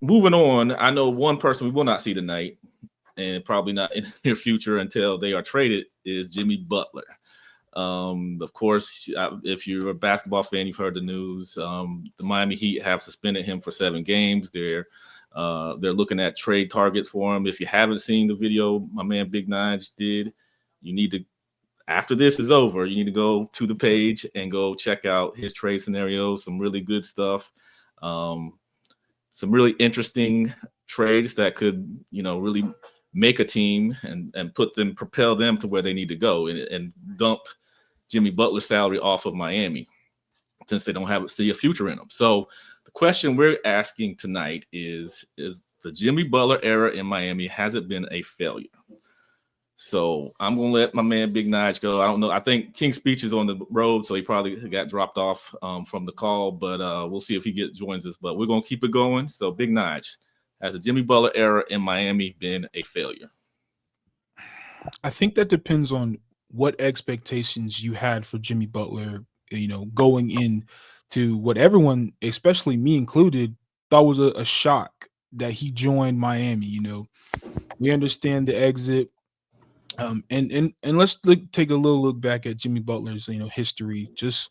moving on, I know one person we will not see tonight, and probably not in the near future until they are traded, is Jimmy Butler. Of course, if you're a basketball fan, you've heard the news. The Miami Heat have suspended him for 7 games. They're looking at trade targets for him. If you haven't seen the video my man Big Nines did, you need to, after this is over, you need to go to the page and go check out his trade scenarios. Some really good stuff. Some really interesting trades that could, really make a team and propel them to where they need to go, and dump Jimmy Butler's salary off of Miami, since they don't see a future in them. So the question we're asking tonight is the Jimmy Butler era in Miami, has it been a failure? So I'm going to let my man Big Nige go. I don't know. I think King's Speech is on the road, so he probably got dropped off from the call, but we'll see if he joins us. But we're going to keep it going. So Big Nige, has the Jimmy Butler era in Miami been a failure? I think that depends on what expectations you had for Jimmy Butler, going in to what everyone, especially me included, thought was a shock that he joined Miami. We understand the exit. And let's take a little look back at Jimmy Butler's history. Just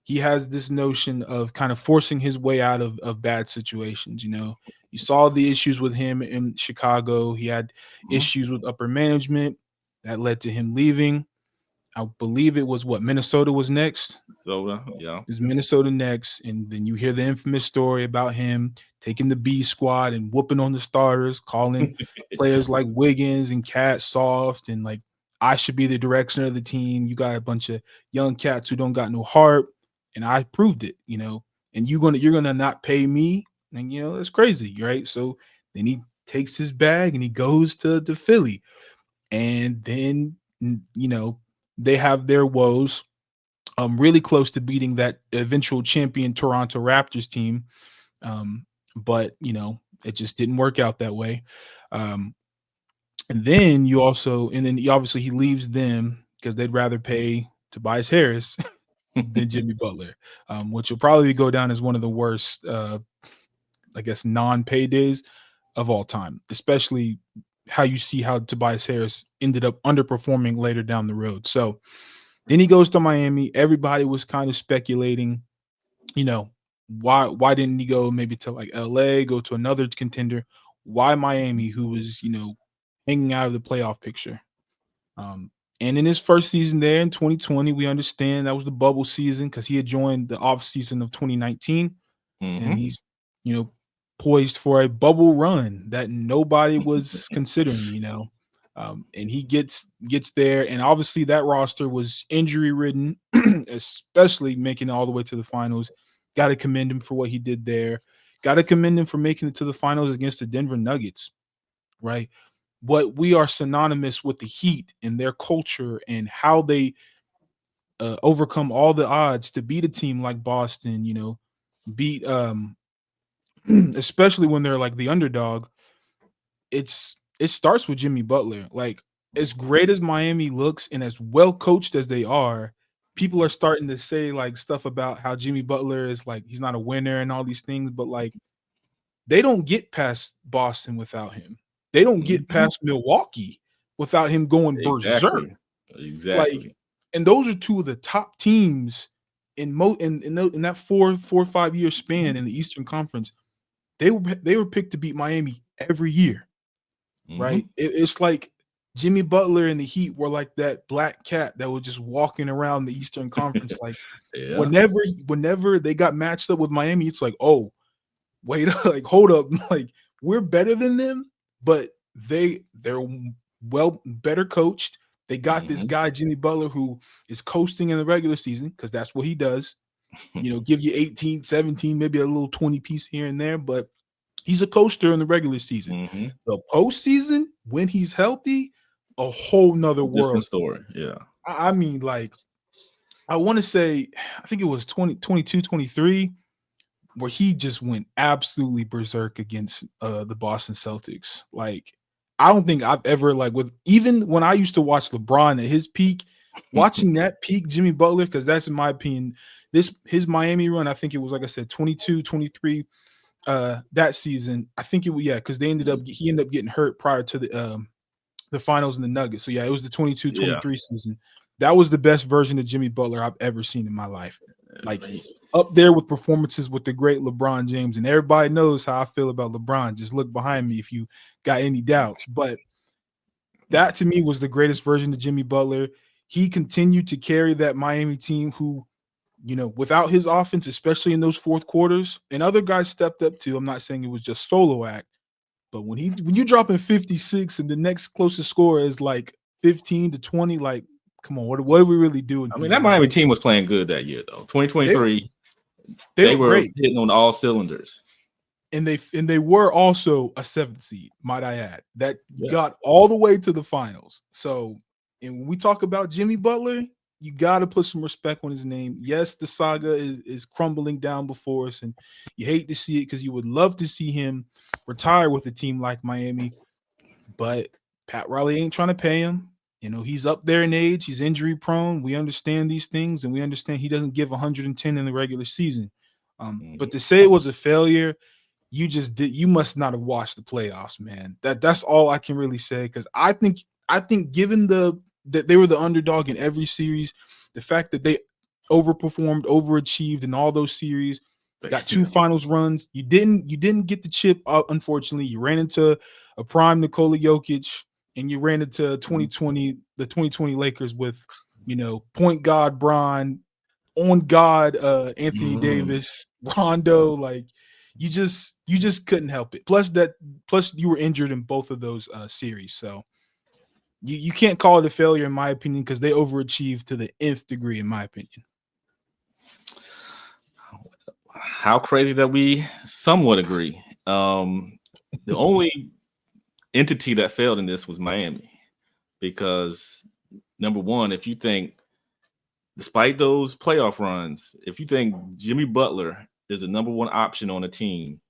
he has this notion of kind of forcing his way out of bad situations. You saw the issues with him in Chicago. He had issues with upper management that led to him leaving. I believe it was Minnesota was next. Minnesota, yeah. It was Minnesota next. And then you hear the infamous story about him taking the B squad and whooping on the starters, calling players like Wiggins and Cat soft, and like, I should be the direction of the team. You got a bunch of young cats who don't got no heart, and I proved it, and you're gonna not pay me, and that's crazy, right? So then he takes his bag and he goes to Philly, and then they have their woes. Really close to beating that eventual champion Toronto Raptors team. But it just didn't work out that way. And then obviously he leaves them because they'd rather pay Tobias Harris than Jimmy Butler, which will probably go down as one of the worst, non-paydays of all time, especially how you see how Tobias Harris ended up underperforming later down the road. So then he goes to Miami. Everybody was kind of speculating, why didn't he go maybe to like LA, go to another contender? Why Miami, who was, hanging out of the playoff picture? And in his first season there in 2020, we understand that was the bubble season because he had joined the off season of 2019. And he's, poised for a bubble run that nobody was considering, and he gets there, and obviously that roster was injury ridden, especially making it all the way to the finals. Got to commend him for what he did there. Got to commend him for making it to the finals against the Denver Nuggets, right? But we are synonymous with the Heat and their culture and how they overcome all the odds to beat a team like Boston, beat especially when they're like the underdog. It starts with Jimmy Butler. Like, as great as Miami looks and as well coached as they are, people are starting to say like stuff about how Jimmy Butler is like, he's not a winner and all these things, but like, they don't get past Boston without him. They don't get past Milwaukee without him going berserk. Exactly. Like, and those are two of the top teams in that 4 or 5 year span in the Eastern Conference. They were picked to beat Miami every year, right? It's like Jimmy Butler and the Heat were like that black cat that was just walking around the Eastern Conference. Like, whenever they got matched up with Miami, it's like, oh, wait, like, hold up, like, we're better than them, but they're better coached. They got this guy Jimmy Butler who is coasting in the regular season because that's what he does. Give you 18, 17, maybe a little 20 piece here and there, but he's a coaster in the regular season. The postseason, when he's healthy, a whole nother world. Different story. Yeah. I mean, like, I want to say, I think it was 2022, 23, where he just went absolutely berserk against the Boston Celtics. Like, I don't think I've ever, like, even when I used to watch LeBron at his peak, watching that peak Jimmy Butler, because that's, in my opinion, his Miami run, I think it was, like I said, 22, 23, that season. I think it was because he ended up getting hurt prior to the finals in the Nuggets. So yeah, it was the 22-23 season. That was the best version of Jimmy Butler I've ever seen in my life. Like up there with performances with the great LeBron James. And everybody knows how I feel about LeBron. Just look behind me if you got any doubts. But that to me was the greatest version of Jimmy Butler. He continued to carry that Miami team who, without his offense, especially in those fourth quarters, and other guys stepped up too. I'm not saying it was just solo act, but when you drop in 56 and the next closest score is like 15 to 20, like, come on, what are we really doing? I mean, that Miami team was playing good that year, though. 2023, they were great. hitting on all cylinders. And they were also a 7th seed, might I add, that got all the way to the finals. So, and when we talk about Jimmy Butler, you got to put some respect on his name. Yes, the saga is crumbling down before us, and you hate to see it because you would love to see him retire with a team like Miami. But Pat Riley ain't trying to pay him. He's up there in age. He's injury prone. We understand these things, and we understand he doesn't give 110 in the regular season. But to say it was a failure, you must not have watched the playoffs, man. That's all I can really say, because I think given that they were the underdog in every series, the fact that they overperformed, overachieved in all those series, got 2 finals runs. You didn't get the chip, unfortunately. You ran into a prime Nikola Jokic, and you ran into the 2020 Lakers with, point guard Bron, on God Anthony Davis, Rondo. Like, you just couldn't help it. Plus you were injured in both of those series. So you can't call it a failure, in my opinion, because they overachieved to the nth degree, in my opinion. How crazy that we somewhat agree. The only entity that failed in this was Miami, because number one, if you think, despite those playoff runs, if you think Jimmy Butler is the number one option on a team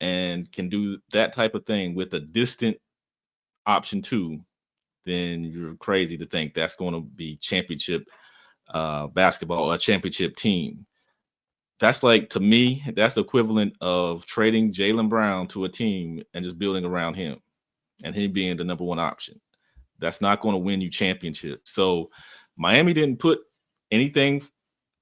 and can do that type of thing with a distant option 2, then you're crazy to think that's going to be championship basketball or a championship team. That's like, to me, that's the equivalent of trading Jaylen Brown to a team and just building around him and him being the number one option. That's not going to win you championships. So Miami didn't put anything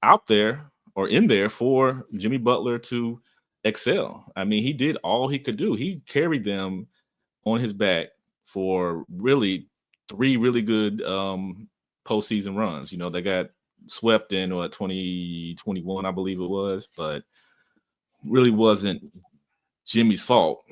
out there or in there for Jimmy Butler to excel. I mean, he did all he could do. He carried them on his back for really 3 really good postseason runs. They got swept in 2021, I believe it was, but really wasn't Jimmy's fault.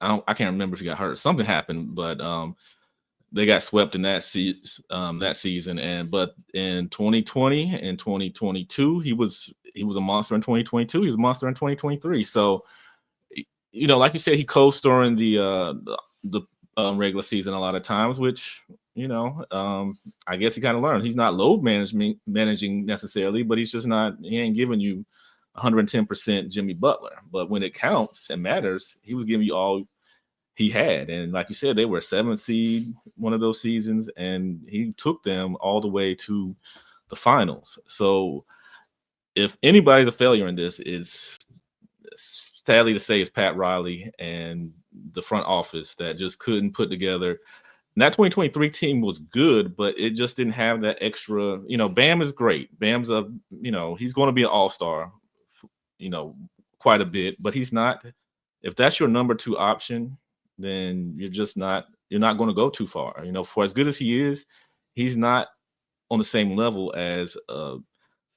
I can't remember if he got hurt. Something happened, but they got swept in that season. But in 2020 and 2022, he was a monster in 2022. He was a monster in 2023. So, like you said, he coached during the regular season a lot of times, which, I guess he kind of learned. He's not load managing necessarily, but he ain't giving you 110% Jimmy Butler. But when it counts and matters, he was giving you all he had. And like you said, they were 7th seed one of those seasons, and he took them all the way to the finals. So if anybody's a failure in this, is sadly to say, is Pat Riley and the front office that just couldn't put together. And that 2023 team was good, but it just didn't have that extra. Bam is great. Bam's he's going to be an all-star, quite a bit, but he's not. If that's your number 2 option, then you're not going to go too far. For as good as he is, he's not on the same level as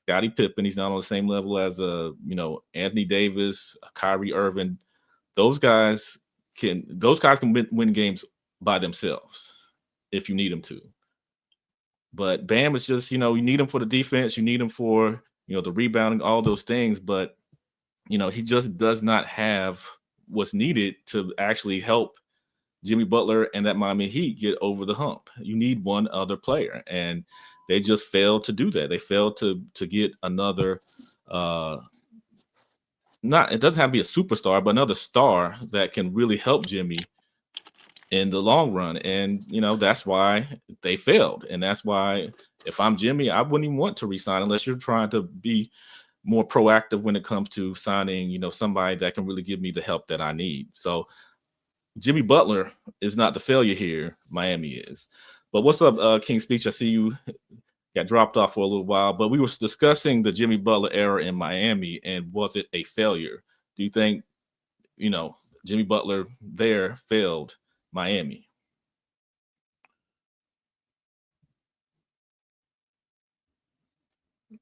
Scottie Pippen. He's not on the same level as Anthony Davis, Kyrie Irving. Those guys can win games by themselves if you need them to. But Bam is just, you need him for the defense, you need him for, the rebounding, all those things. But, he just does not have what's needed to actually help Jimmy Butler and that Miami Heat get over the hump. You need one other player, and they just failed to do that. They failed to get another it doesn't have to be a superstar, but another star that can really help Jimmy in the long run. And, that's why they failed. And that's why, if I'm Jimmy, I wouldn't even want to resign unless you're trying to be more proactive when it comes to signing, somebody that can really give me the help that I need. So Jimmy Butler is not the failure here. Miami is. But what's up, King Speech? I see you got dropped off for a little while, but we were discussing the Jimmy Butler era in Miami, and was it a failure? Do you think, Jimmy Butler there failed Miami?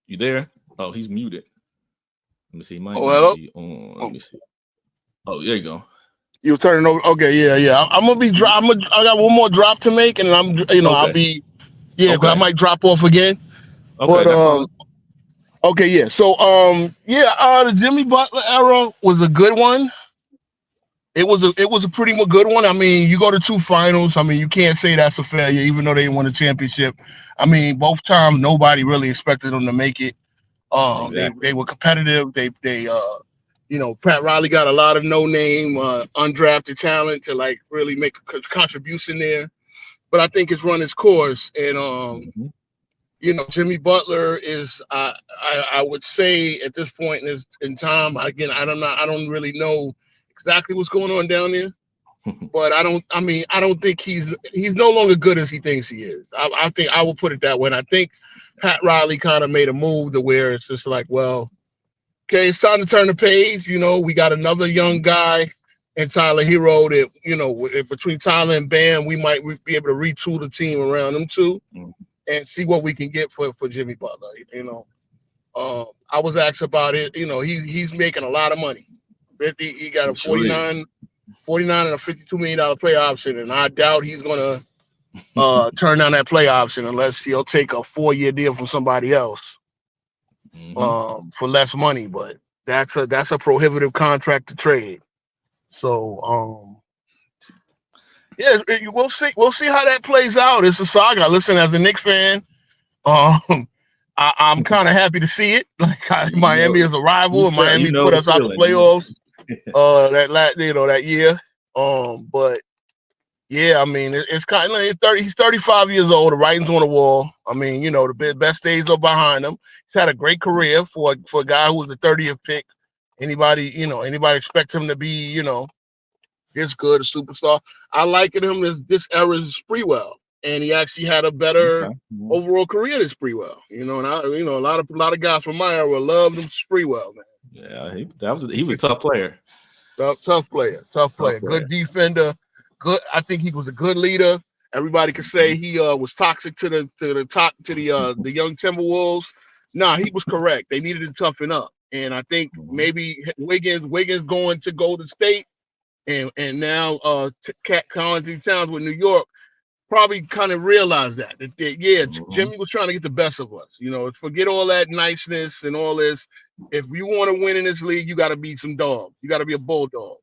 You there? Oh, he's muted. Let me see. He might hello? be on. Let me see. Oh, there you go. You turning over? Okay, yeah. I'm gonna be drop. I got one more drop to make, and I'll be, because I might drop off again. Okay, But okay, yeah. So the Jimmy Butler era was a good one. It was a pretty good one. I mean, you go to 2 finals. I mean, you can't say that's a failure, even though they won a championship. I mean, both times nobody really expected them to make it. Exactly. They were competitive. They Pat Riley got a lot of no-name, undrafted talent to like really make a contribution there. But I think it's run its course, and Jimmy Butler is, I would say at this point in time, again, I don't really know exactly what's going on down there, but I don't think he's no longer good as he thinks he is. I think I will put it that way. And I think Pat Riley kind of made a move to where it's just like, well, okay, it's time to turn the page. We got another young guy and Tyler Hero that, between Tyler and Bam, we might be able to retool the team around them too and see what we can get for Jimmy Butler. I was asked about it. He's making a lot of money. He got a 49 and a $52 million play option, and I doubt he's going to turn down that play option unless he'll take a 4-year deal from somebody else for less money. But that's a prohibitive contract to trade. So we'll see how that plays out. It's a saga. Listen, as a Knicks fan, I'm kind of happy to see it. Like Miami is a rival, and Miami put us out the playoffs that year. But yeah, I mean, it's kind of he's 35 years old. The writing's on the wall. I mean, the best days are behind him. He's had a great career for a guy who was the 30th pick. Anybody expect him to be, this good, a superstar? I liken him as this era's Sprewell, and he actually had a better overall career than Sprewell. And a lot of guys from my era loved him, Sprewell, man. Yeah, he was a tough player. Tough player. Good defender. Good. I think he was a good leader. Everybody could say he was toxic to the young Timberwolves. Nah, he was correct. They needed to toughen up, and I think maybe Wiggins going to Golden State, and now Carl-Anthony Towns with New York probably kind of realized that. Jimmy was trying to get the best of us. Forget all that niceness and all this. If you want to win in this league, you got to be some dog. You got to be a bulldog.